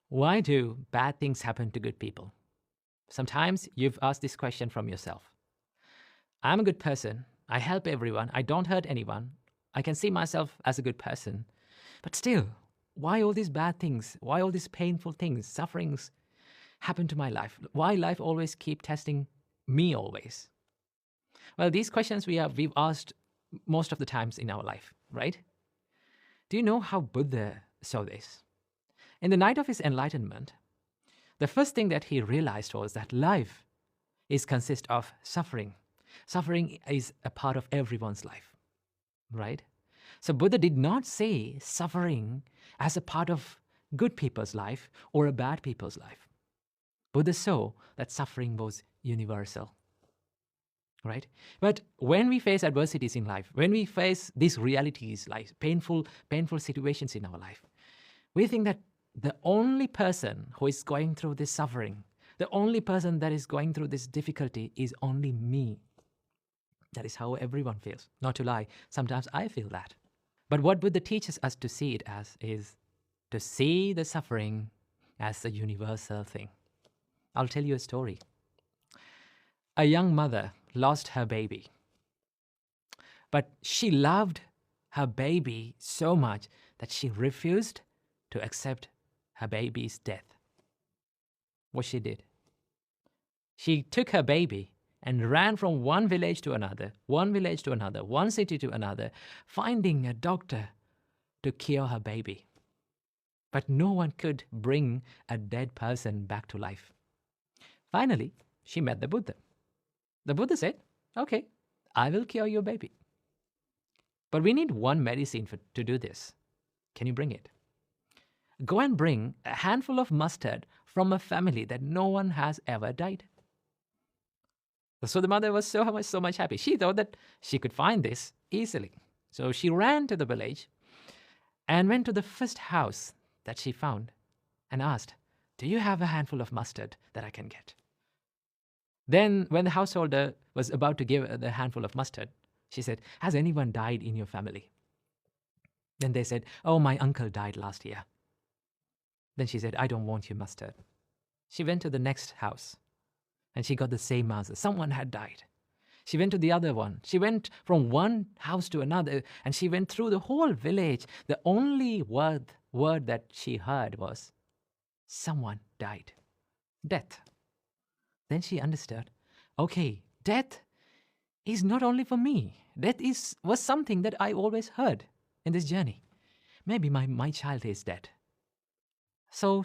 Why do bad things happen to good people? Sometimes you've asked this question from yourself. I'm a good person. I help everyone. I don't hurt anyone. I can see myself as a good person. But still, why all these bad things? Why all these painful things, sufferings happen to my life? Why life always keep testing me always? Well, these questions we've asked most of the times in our life, right? Do you know how Buddha saw this? In the night of his enlightenment, the first thing that he realized was that life is consist of suffering. Suffering is a part of everyone's life, right? So Buddha did not say suffering as a part of good people's life or a bad people's life. Buddha saw that suffering was universal, right? But when we face adversities in life, when we face these realities, like painful situations in our life, we think that the only person who is going through this suffering, the only person that is going through this difficulty is only me. That is how everyone feels. Not to lie, sometimes I feel that. But what Buddha teaches us to see it as is to see the suffering as a universal thing. I'll tell you a story. A young mother lost her baby, but she loved her baby so much that she refused to accept her baby's death. What she did? She took her baby and ran from one village to another, one city to another, finding a doctor to cure her baby. But no one could bring a dead person back to life. Finally, she met the Buddha. The Buddha said, "Okay, I will cure your baby. But we need one medicine to do this. Can you bring it? Go and bring a handful of mustard from a family that no one has ever died." So the mother was so much happy. She thought that she could find this easily. So she ran to the village and went to the first house that she found and asked, "Do you have a handful of mustard that I can get?" Then when the householder was about to give the handful of mustard, she said, "Has anyone died in your family?" Then they said, "Oh, my uncle died last year." Then she said, "I don't want your mustard." She went to the next house and she got the same answer. Someone had died. She went to the other one. She went from one house to another and she went through the whole village. The only word that she heard was, "Someone died." Death. Then she understood, okay, death is not only for me. Death was something that I always heard in this journey. Maybe my child is dead. So